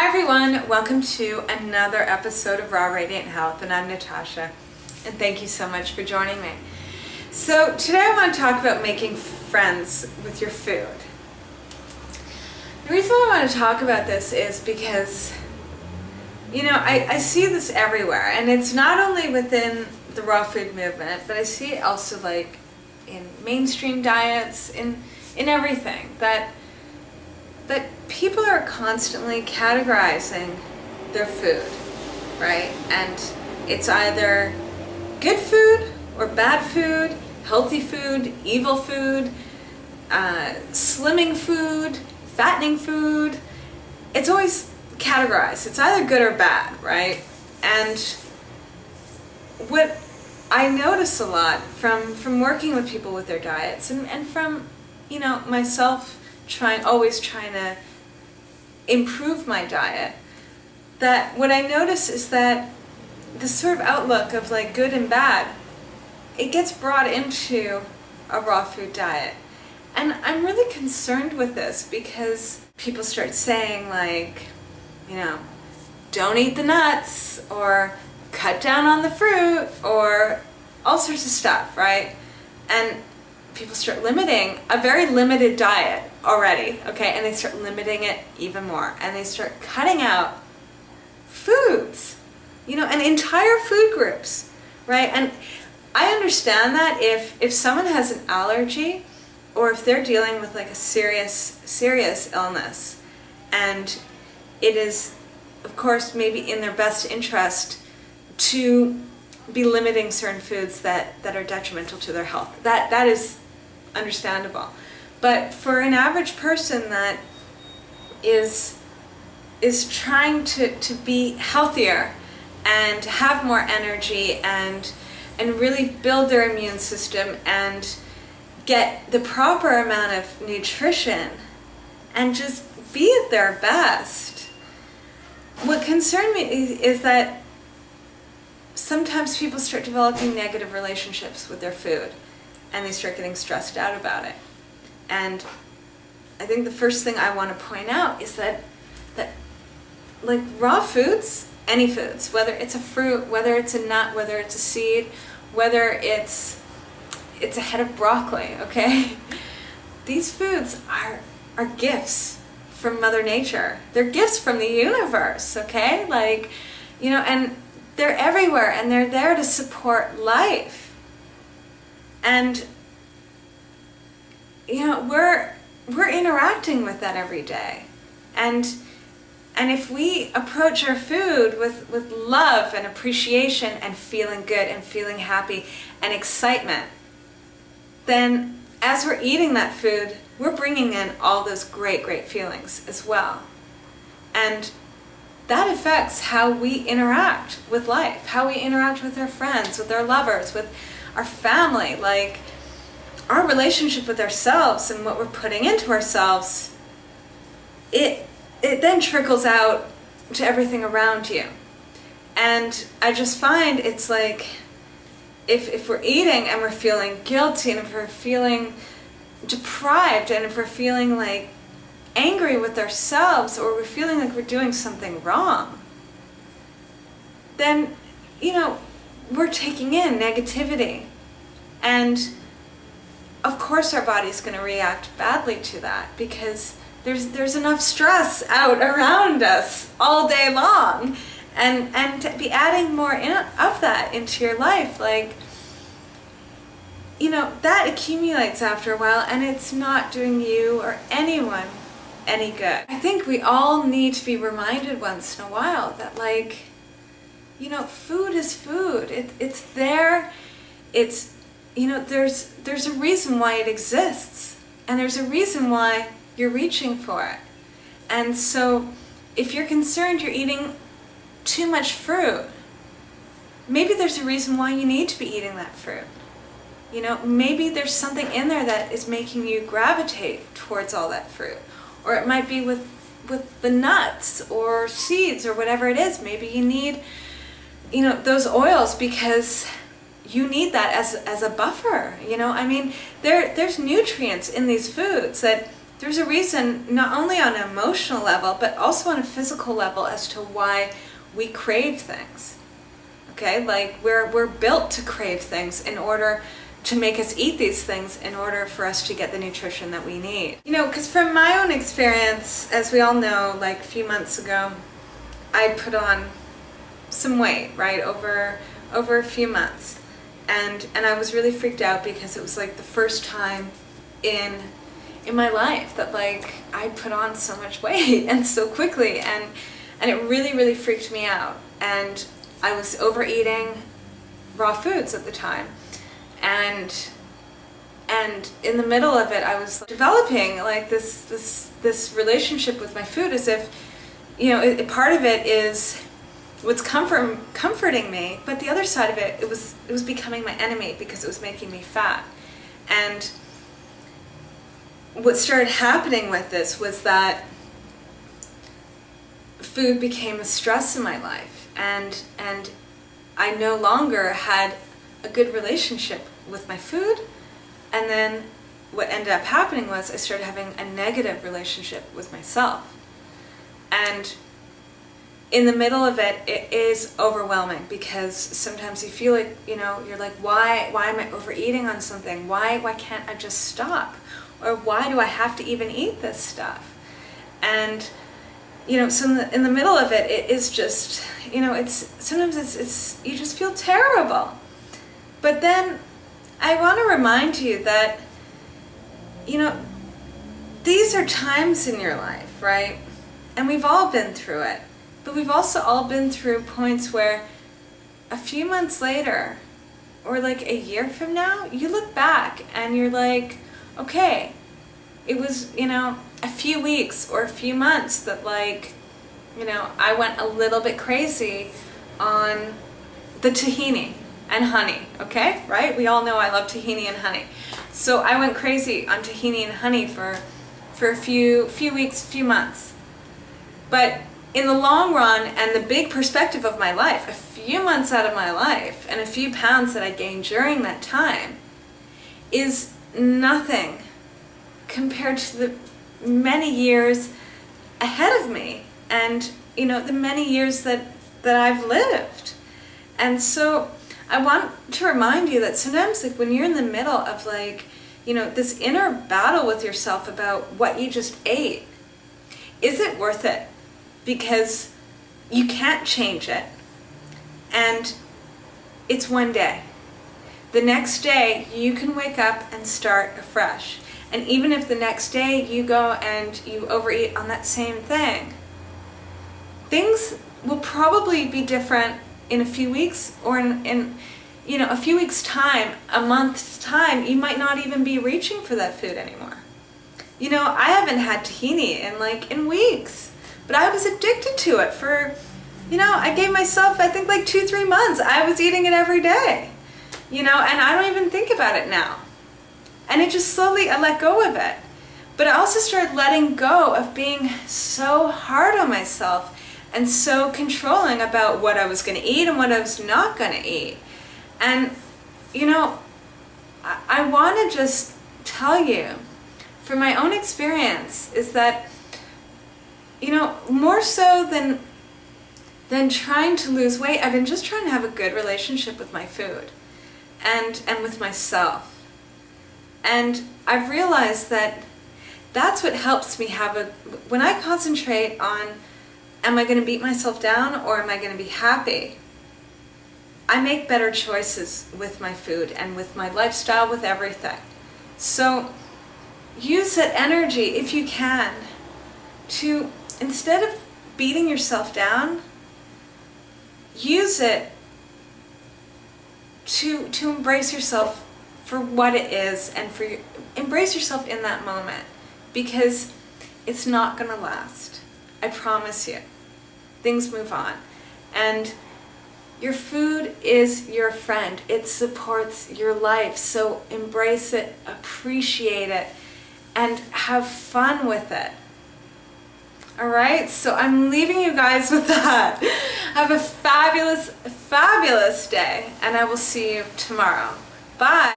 Hi everyone, welcome to another episode of Raw Radiant Health, and I'm Natasha, and thank you so much for joining me. So today I want to talk about making friends with your food. The reason why I want to talk about this is because, I see this everywhere, and it's not only within the raw food movement, but I see it also like in mainstream diets, in everything, that people are constantly categorizing their food, right? And it's either good food or bad food, healthy food, evil food, slimming food, fattening food. It's always categorized. It's either good or bad, right? And what I notice a lot from working with people with their diets and from, myself always trying to improve my diet, that what I notice is that this sort of outlook of like good and bad, it gets brought into a raw food diet. And I'm really concerned with this because people start saying like, don't eat the nuts, or cut down on the fruit, or all sorts of stuff, right? And people start limiting a very limited diet already, okay? And they start limiting it even more. And they start cutting out foods, and entire food groups, right? And I understand that if someone has an allergy, or if they're dealing with like a serious illness, and it is, of course, maybe in their best interest to be limiting certain foods that are detrimental to their health. That is understandable. But for an average person that is trying to be healthier and have more energy and really build their immune system and get the proper amount of nutrition and just be at their best, what concerns me is that sometimes people start developing negative relationships with their food, and they start getting stressed out about it. And I think the first thing I want to point out is that like raw foods, any foods, whether it's a fruit, whether it's a nut, whether it's a seed, whether it's a head of broccoli, okay? These foods are gifts from Mother Nature. They're gifts from the universe, okay? And they're everywhere, and they're there to support life. And we're interacting with that every day. And if we approach our food with love and appreciation and feeling good and feeling happy and excitement, then as we're eating that food, we're bringing in all those great feelings as well. And that affects how we interact with life, how we interact with our friends, with our lovers, with our family, like our relationship with ourselves and what we're putting into ourselves. It then trickles out to everything around you. And I just find it's like if we're eating and we're feeling guilty, and if we're feeling deprived, and if we're feeling like angry with ourselves, or we're feeling like we're doing something wrong, then we're taking in negativity. And of course our body's going to react badly to that, because there's enough stress out around us all day long, and to be adding more of that into your life, that accumulates after a while, and it's not doing you or anyone any good. I think we all need to be reminded once in a while that food is food. It's there. It's, there's a reason why it exists, and there's a reason why you're reaching for it. And so if you're concerned you're eating too much fruit, maybe there's a reason why you need to be eating that fruit. Maybe there's something in there that is making you gravitate towards all that fruit. Or it might be with the nuts or seeds or whatever it is. Maybe you need, those oils because you need that as a buffer. There's nutrients in these foods that there's a reason, not only on an emotional level, but also on a physical level, as to why we crave things. Okay, like we're built to crave things in order to make us eat these things in order for us to get the nutrition that we need. You know, because from my own experience, as we all know, like a few months ago, I put on some weight, right, over a few months. And I was really freaked out because it was like the first time in my life that like I put on so much weight and so quickly, and it really, really freaked me out. And I was overeating raw foods at the time. And in the middle of it, I was developing like this relationship with my food, as if, you know, part of it is what's comforting me, but the other side of it, it was becoming my enemy because it was making me fat. And what started happening with this was that food became a stress in my life, and I no longer had a good relationship with my food. And then what ended up happening was I started having a negative relationship with myself. And in the middle of it, it is overwhelming, because sometimes you feel like, you know, you're like, why am I overeating on something? Why can't I just stop? Or why do I have to even eat this stuff? And, you know, so in the middle of it, it is just, you know, sometimes it's you just feel terrible. But then I want to remind you that, you know, these are times in your life, right? And we've all been through it. But we've also all been through points where a few months later, or like a year from now, you look back and you're like, okay, it was, you know, a few weeks or a few months that, like, you know, I went a little bit crazy on the tahini and honey, okay? Right? We all know I love tahini and honey. So I went crazy on tahini and honey for a few weeks, few months. But in the long run and the big perspective of my life, a few months out of my life and a few pounds that I gained during that time is nothing compared to the many years ahead of me, and, you know, the many years that I've lived. And so I want to remind you that sometimes, like, when you're in the middle of, like, you know, this inner battle with yourself about what you just ate, is it worth it? Because you can't change it, and it's one day. The next day you can wake up and start afresh. And even if the next day you go and you overeat on that same thing, things will probably be different in a few weeks, or in you know, a few weeks time, a month's time. You might not even be reaching for that food anymore. You know, I haven't had tahini in weeks, but I was addicted to it for, you know, I gave myself, I think, like 2-3 months. I was eating it every day, you know, and I don't even think about it now. And it just slowly, I let go of it. But I also started letting go of being so hard on myself and so controlling about what I was going to eat and what I was not going to eat. And, you know, I want to just tell you, from my own experience, is that, you know, more so than trying to lose weight, I've been just trying to have a good relationship with my food and with myself. And I've realized that that's what helps me have when I concentrate on, am I going to beat myself down or am I going to be happy? I make better choices with my food and with my lifestyle, with everything. So use that energy, if you can, to, instead of beating yourself down, use it to embrace yourself for what it is, and embrace yourself in that moment, because it's not going to last. I promise you. Things move on. And your food is your friend. It supports your life. So embrace it, appreciate it, and have fun with it. All right? So I'm leaving you guys with that. Have a fabulous, fabulous day, and I will see you tomorrow. Bye.